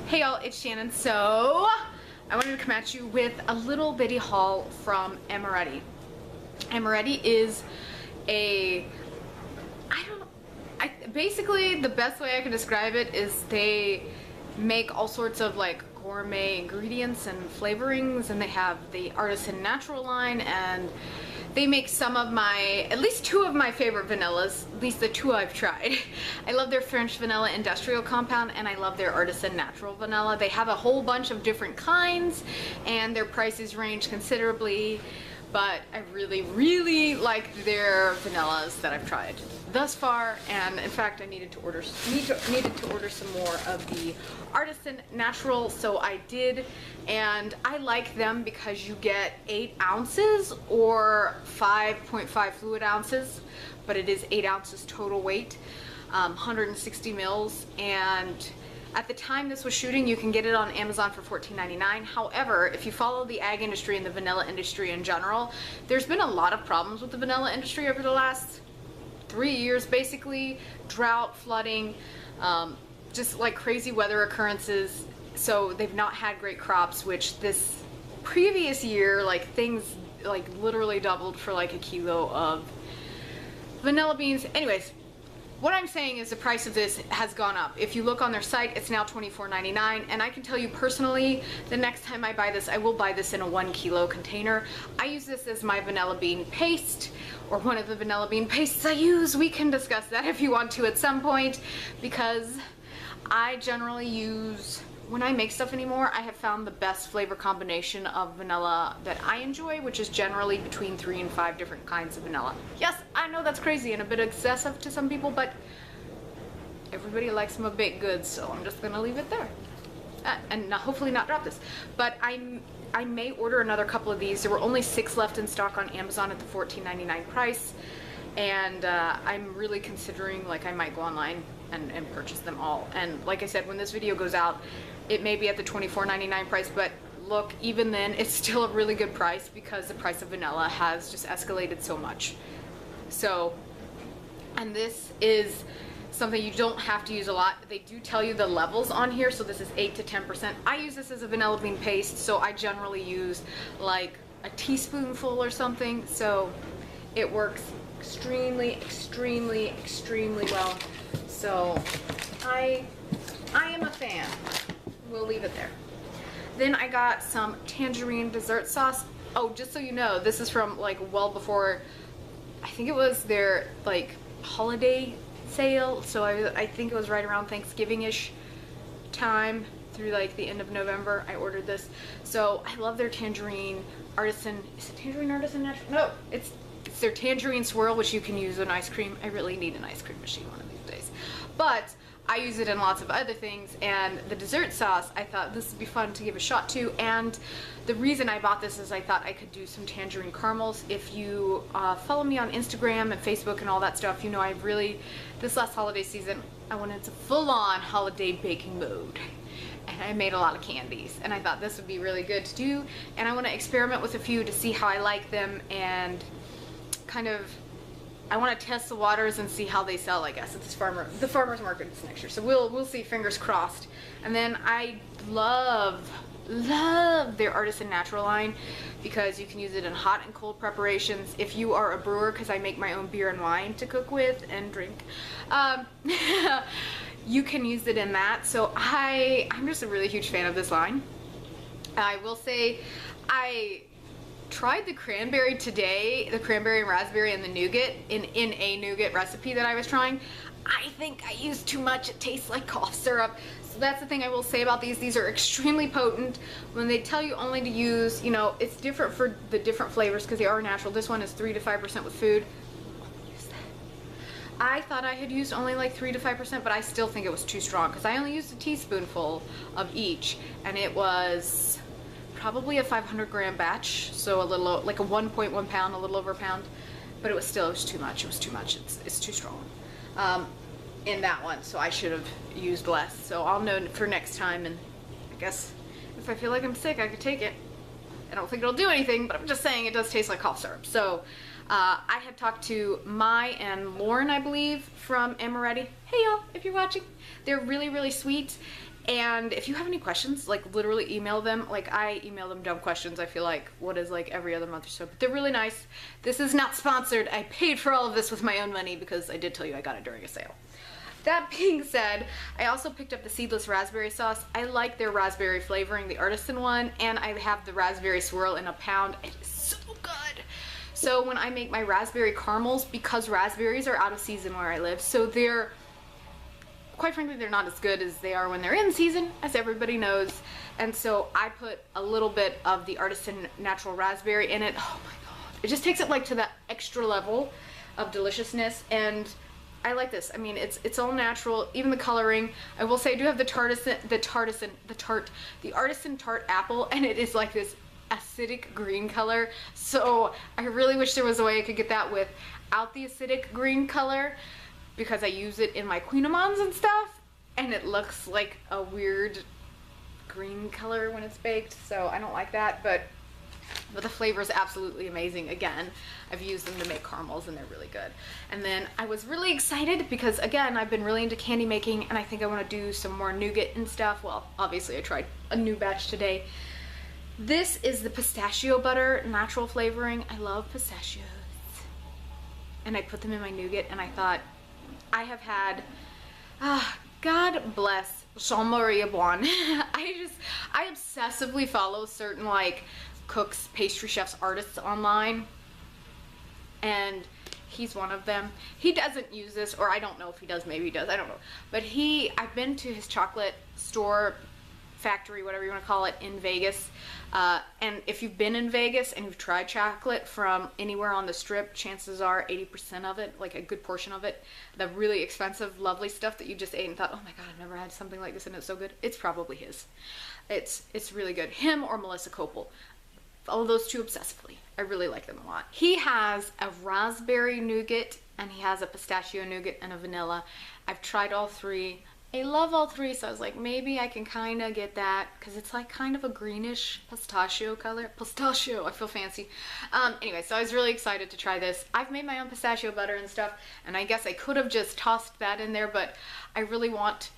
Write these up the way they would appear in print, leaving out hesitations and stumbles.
Hey y'all, it's Shannon. So I wanted to come at you with a little bitty haul from Amoretti. Amoretti is basically the best way I can describe it is they make all sorts of like gourmet ingredients and flavorings, and they have the Artisan natural line, and they make at least two of my favorite vanillas, at least the two I've tried. I love their French vanilla industrial compound, and I love their Artisan natural vanilla. They have a whole bunch of different kinds, and their prices range considerably, but I really like their vanillas that I've tried thus far. And in fact, I needed to order some more of the Artisan natural, so I did, and I like them because you get 8 ounces or 5.5 fluid ounces, but it is 8 ounces total weight, 160 mils, and at the time this was shooting, you can get it on Amazon for $14.99. However, if you follow the ag industry and the vanilla industry in general, there's been a lot of problems with the vanilla industry over the last 3 years, basically. Drought, flooding, just like crazy weather occurrences. So they've not had great crops, which this previous year, like things like literally doubled for like a kilo of vanilla beans. Anyways, what I'm saying is the price of this has gone up. If you look on their site, it's now $24.99, and I can tell you personally, the next time I buy this, I will buy this in a 1 kilo container. I use this as my vanilla bean paste, or one of the vanilla bean pastes I use. We can discuss that if you want to at some point, because I generally use, when I make stuff anymore, I have found the best flavor combination of vanilla that I enjoy, which is generally between 3 and 5 different kinds of vanilla. Yes, I know that's crazy and a bit excessive to some people, but everybody likes them a baked goods, so I'm just gonna leave it there. And hopefully not drop this. But I may order another couple of these. There were only 6 left in stock on Amazon at the $14.99 price, and I'm really considering, like, I might go online and purchase them all. And like I said, when this video goes out, it may be at the $24.99 price, but look, even then, it's still a really good price because the price of vanilla has just escalated so much. So, and this is something you don't have to use a lot. They do tell you the levels on here, so this is 8 to 10%. I use this as a vanilla bean paste, so I generally use like a teaspoonful or something, so it works extremely well. So I am a fan. We'll leave it there. Then I got some tangerine dessert sauce. Oh, just so you know, this is from like well before, I think it was their like holiday sale. So I think it was right around Thanksgiving-ish time through like the end of November. I ordered this. So I love their tangerine artisan. Is it tangerine artisan natural? No, it's their Tangerine Swirl, which you can use in ice cream. I really need an ice cream machine one of these days. But I use it in lots of other things, and the dessert sauce, I thought this would be fun to give a shot to. And the reason I bought this is I thought I could do some tangerine caramels. If you follow me on Instagram and Facebook and all that stuff, you know I really, this last holiday season, I went into full-on holiday baking mode. And I made a lot of candies, and I thought this would be really good to do. And I want to experiment with a few to see how I like them, and kind of, I want to test the waters and see how they sell, I guess, at the farmer's market this next year. So we'll see, fingers crossed. And then I love their Artisan natural line because you can use it in hot and cold preparations. If you are a brewer, because I make my own beer and wine to cook with and drink, you can use it in that. So I'm just a really huge fan of this line. I will say I tried the cranberry today, the cranberry and raspberry and the nougat in a nougat recipe that I was trying. I think I used too much. It tastes like cough syrup. So that's the thing I will say about these. These are extremely potent. When they tell you only to use, you know, it's different for the different flavors because they are natural. This one is 3 to 5% with food. I thought I had used only like 3 to 5%, but I still think it was too strong because I only used a teaspoonful of each, and it was probably a 500-gram batch, so a little, like a 1.1 pound, a little over a pound, but it was too much. It was too much. It's too strong in that one, so I should have used less. So I'll know for next time, and I guess if I feel like I'm sick, I could take it. I don't think it'll do anything, but I'm just saying it does taste like cough syrup. So I had talked to Mai and Lauren, I believe, from Amoretti. Hey y'all, if you're watching. They're really sweet. And if you have any questions, like literally email them. Like I email them dumb questions, I feel like, what is like every other month or so, but they're really nice. This is not sponsored. I paid for all of this with my own money because I did tell you I got it during a sale. That being said, I also picked up the seedless raspberry sauce. I like their raspberry flavoring, the Artisan one, and I have the raspberry swirl in a pound. It is so good. So when I make my raspberry caramels, because raspberries are out of season where I live, so they're, quite frankly, they're not as good as they are when they're in season, as everybody knows. And so I put a little bit of the Artisan natural raspberry in it. Oh my god. It just takes it like to that extra level of deliciousness, and I like this. I mean, it's all natural, even the coloring. I will say I do have the Artisan tart apple, and it is like this acidic green color. So I really wish there was a way I could get that without the acidic green color, because I use it in my Queen-A-Mons and stuff, and it looks like a weird green color when it's baked, so I don't like that, but the flavor is absolutely amazing. Again, I've used them to make caramels and they're really good. And then I was really excited because, again, I've been really into candy making and I think I want to do some more nougat and stuff. Well, obviously I tried a new batch today. This is the pistachio butter natural flavoring. I love pistachios. And I put them in my nougat and I thought, I have had, God bless Jean-Marie Boin. I obsessively follow certain like cooks, pastry chefs, artists online, and he's one of them. He doesn't use this, or I don't know if he does, maybe he does, I don't know. But I've been to his chocolate store, factory, whatever you want to call it, in Vegas. And if you've been in Vegas and you've tried chocolate from anywhere on the strip, chances are 80% of it, like a good portion of it, the really expensive, lovely stuff that you just ate and thought, oh my god, I've never had something like this and it's so good, it's probably his. It's really good. Him or Melissa Copel. Follow those two obsessively. I really like them a lot. He has a raspberry nougat and he has a pistachio nougat and a vanilla. I've tried all three. I love all three, so I was like, maybe I can kind of get that because it's like kind of a greenish pistachio color. Pistachio, I feel fancy. Anyway, so I was really excited to try this. I've made my own pistachio butter and stuff, and I guess I could have just tossed that in there, but I really want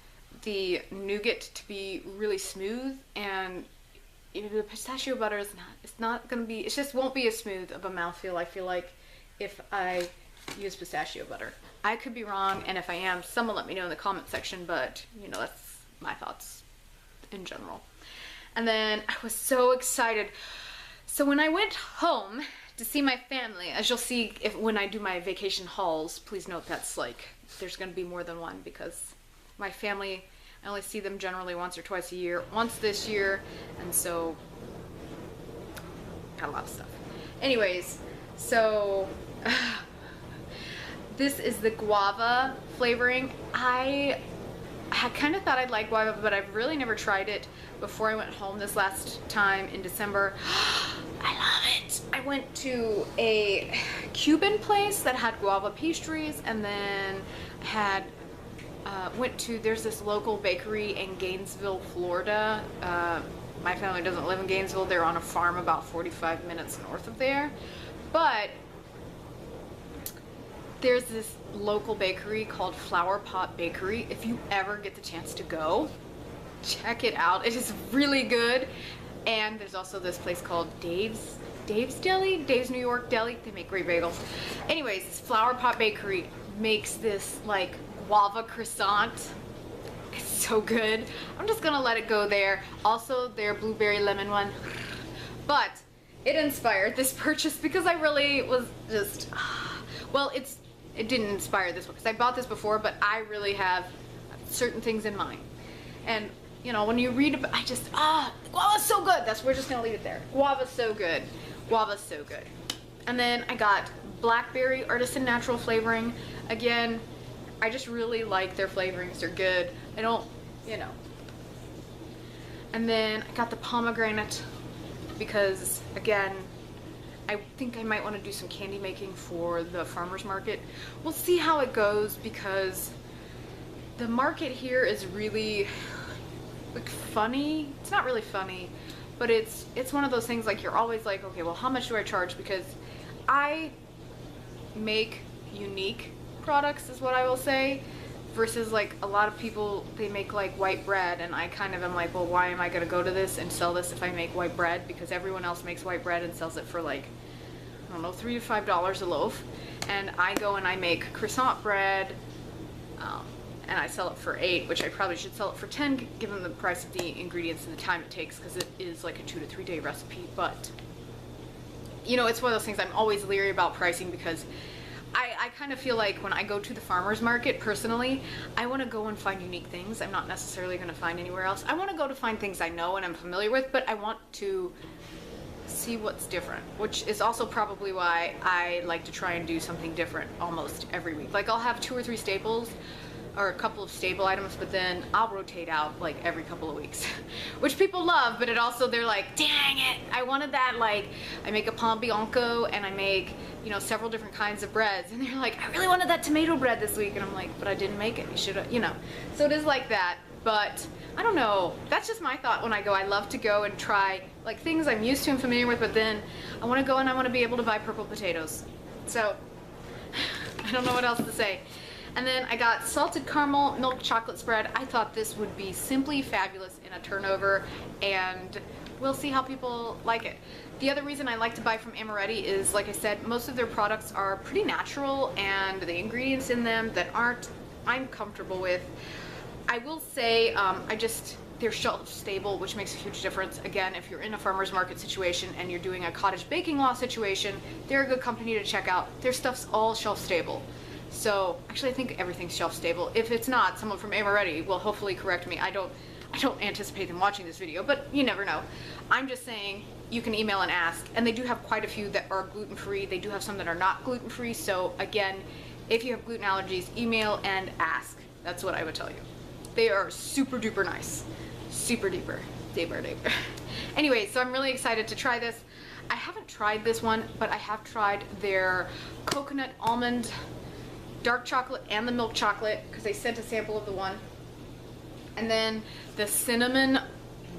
the nougat to be really smooth, and the pistachio butter is it just won't be as smooth of a mouthfeel, I feel like, if I use pistachio butter. I could be wrong, and if I am, someone let me know in the comment section, but you know, that's my thoughts in general. And then I was so excited. So when I went home to see my family, as you'll see when I do my vacation hauls, please note that's like, there's gonna be more than one because my family, I only see them generally once or twice a year. Once this year, and so got a lot of stuff. Anyways, so this is the guava flavoring. I kind of thought I'd like guava, but I've really never tried it before I went home this last time in December. I love it. I went to a Cuban place that had guava pastries, and then had there's this local bakery in Gainesville, Florida. My family doesn't live in Gainesville. They're on a farm about 45 minutes north of there. But there's this local bakery called Flower Pot Bakery. If you ever get the chance to go, check it out. It is really good. And there's also this place called Dave's Deli, Dave's New York Deli. They make great bagels. Anyways, this Flower Pot Bakery makes this like guava croissant. It's so good. I'm just gonna let it go there. Also their blueberry lemon one. But it inspired this purchase because I really was just, well, it didn't inspire this one because I bought this before, but I really have certain things in mind. And you know, when you read about, guava's so good. We're just gonna leave it there. Guava's so good. Guava's so good. And then I got blackberry Artisan natural flavoring. Again, I just really like their flavorings. They're good. I don't, you know. And then I got the pomegranate because, again, I think I might want to do some candy making for the farmer's market. We'll see how it goes because the market here is really like funny. It's not really funny, but it's one of those things like you're always like, okay, well, how much do I charge? Because I make unique products is what I will say. versus like a lot of people, they make like white bread, and I kind of am like, well, why am I going to go to this and sell this if I make white bread? Because everyone else makes white bread and sells it for like, I don't know, $3 to $5 a loaf, and I go and I make croissant bread, and I sell it for $8, which I probably should sell it for $10 given the price of the ingredients and the time it takes, because it is like a 2 to 3 day recipe. But you know, it's one of those things I'm always leery about pricing, because I kind of feel like when I go to the farmer's market, personally, I want to go and find unique things I'm not necessarily going to find anywhere else. I want to go to find things I know and I'm familiar with, but I want to see what's different, which is also probably why I like to try and do something different almost every week. Like, I'll have 2 or 3 staples or a couple of staple items, but then I'll rotate out like every couple of weeks, which people love, but it also, they're like, dang it, I wanted that. Like, I make a pan bianco and I make, you know, several different kinds of breads, and they're like, I really wanted that tomato bread this week, and I'm like, but I didn't make it, you should have, you know. So it is like that. But I don't know, that's just my thought when I go. I love to go and try like things I'm used to and familiar with, but then I want to go and I want to be able to buy purple potatoes. So I don't know what else to say. And then I got salted caramel milk chocolate spread. I thought this would be simply fabulous in a turnover, and we'll see how people like it. The other reason I like to buy from Amoretti is, like I said, most of their products are pretty natural, and the ingredients in them that aren't, I'm comfortable with. I will say, they're shelf stable, which makes a huge difference. Again, if you're in a farmer's market situation and you're doing a cottage baking law situation, they're a good company to check out. Their stuff's all shelf stable. So actually, I think everything's shelf stable. If it's not, someone from Amoretti will hopefully correct me. I don't anticipate them watching this video, but you never know. I'm just saying, you can email and ask, and they do have quite a few that are gluten-free. They do have some that are not gluten-free. So again, if you have gluten allergies, email and ask. That's what I would tell you. They are super duper nice. Super duper. Duper duper. Anyway, so I'm really excited to try this. I haven't tried this one, but I have tried their coconut almond dark chocolate and the milk chocolate, because they sent a sample of the one. And then the cinnamon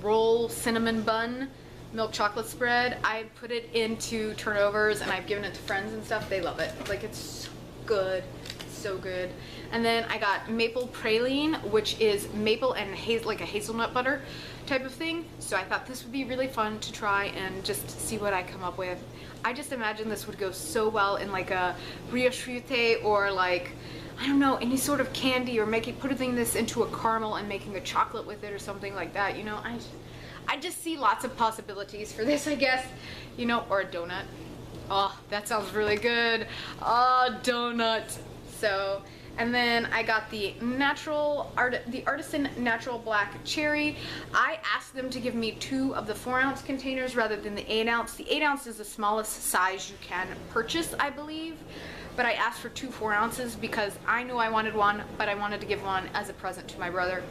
roll, cinnamon bun milk chocolate spread, I put it into turnovers and I've given it to friends and stuff. They love it. Like, it's so good. So good. And then I got maple praline, which is maple and like a hazelnut butter type of thing. So I thought this would be really fun to try and just see what I come up with. I just imagine this would go so well in like a brioche fruité, or like, I don't know, any sort of candy, or putting this into a caramel and making a chocolate with it or something like that. You know, I just see lots of possibilities for this, I guess. You know, or a donut. Oh, that sounds really good. Oh, donut. So, and then I got the Artisan Natural Black Cherry. I asked them to give me 2 of the 4-ounce containers rather than the 8-ounce. The 8-ounce is the smallest size you can purchase, I believe. But I asked for 2 4-ounces because I knew I wanted one, but I wanted to give one as a present to my brother,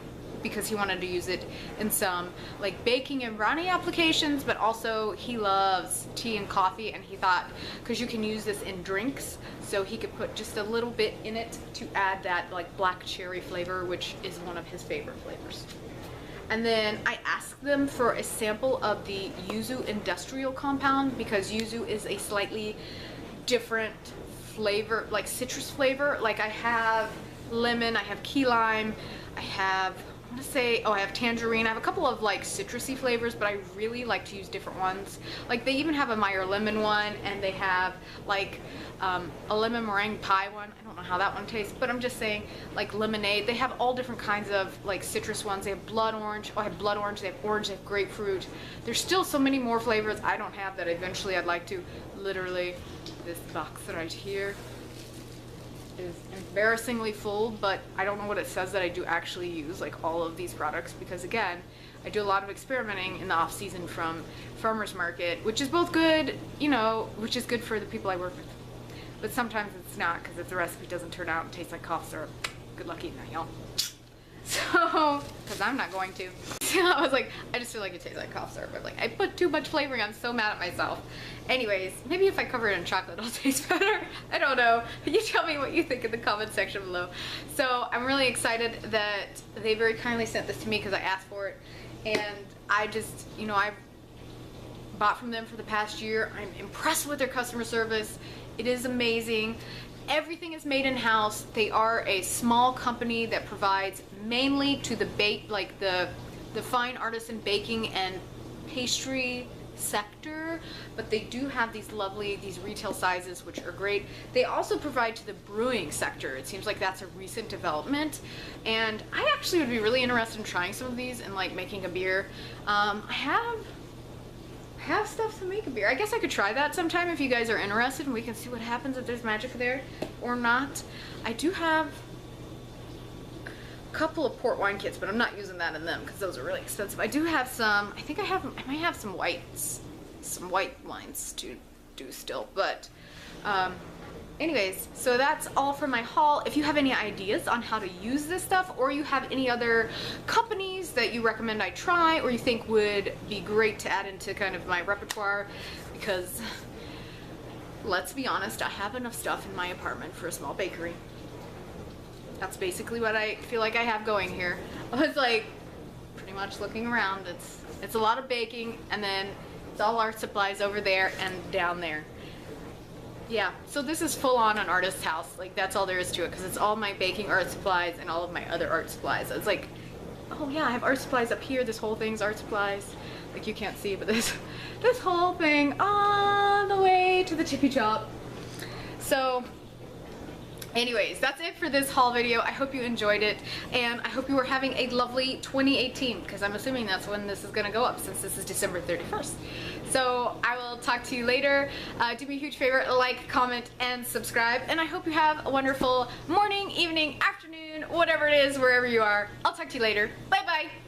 because he wanted to use it in some like baking and brownie applications, but also he loves tea and coffee, and he thought, because you can use this in drinks, so he could put just a little bit in it to add that like black cherry flavor, which is one of his favorite flavors. And then I asked them for a sample of the yuzu industrial compound, because yuzu is a slightly different flavor, like citrus flavor. Like, I have lemon, I have key lime, I have, I want to say, I have tangerine. I have a couple of like citrusy flavors, but I really like to use different ones. Like, they even have a Meyer lemon one, and they have like a lemon meringue pie one. I don't know how that one tastes, but I'm just saying, like lemonade. They have all different kinds of like citrus ones. They have blood orange. Oh, I have blood orange. They have orange. They have grapefruit. There's still so many more flavors I don't have that eventually I'd like to. Literally, this box right here is embarrassingly full, but I don't know what it says that I do actually use like all of these products, because again, I do a lot of experimenting in the off season from farmers market, which is both good, you know, which is good for the people I work with, but sometimes it's not, because if the recipe doesn't turn out and taste like cough syrup, good luck eating that, y'all. So, because I'm not going to. So I was like, I just feel like it tastes like cough syrup. I'm like, I put too much flavoring. I'm so mad at myself. Anyways, maybe if I cover it in chocolate, it'll taste better. I don't know. You tell me what you think in the comment section below. So I'm really excited that they very kindly sent this to me, because I asked for it. And I just, you know, I've bought from them for the past year. I'm impressed with their customer service. It is amazing. Everything is made in-house. They are a small company that provides mainly to the the fine artisan baking and pastry sector, but they do have these retail sizes, which are great. They also provide to the brewing sector. It seems like that's a recent development, and I actually would be really interested in trying some of these and like making a beer. I have stuff to make a beer. I guess I could try that sometime if you guys are interested, and we can see what happens, if there's magic there or not. I do have couple of port wine kits, but I'm not using that in them because those are really expensive. I do have some, I might have some white wines to do still, but anyways, so that's all for my haul. If you have any ideas on how to use this stuff, or you have any other companies that you recommend I try, or you think would be great to add into kind of my repertoire, because let's be honest, I have enough stuff in my apartment for a small bakery. That's basically what I feel like I have going here. I was like pretty much looking around. It's a lot of baking, and then it's all art supplies over there and down there. Yeah, so this is full on an artist's house. Like, that's all there is to it, because it's all my baking art supplies and all of my other art supplies. It's like, oh yeah, I have art supplies up here. This whole thing's art supplies. Like, you can't see, but this whole thing all the way to the tippy top. So anyways, that's it for this haul video. I hope you enjoyed it, and I hope you were having a lovely 2018, because I'm assuming that's when this is going to go up, since this is December 31st. So I will talk to you later. Do me a huge favor, like, comment, and subscribe, and I hope you have a wonderful morning, evening, afternoon, whatever it is, wherever you are. I'll talk to you later. Bye bye.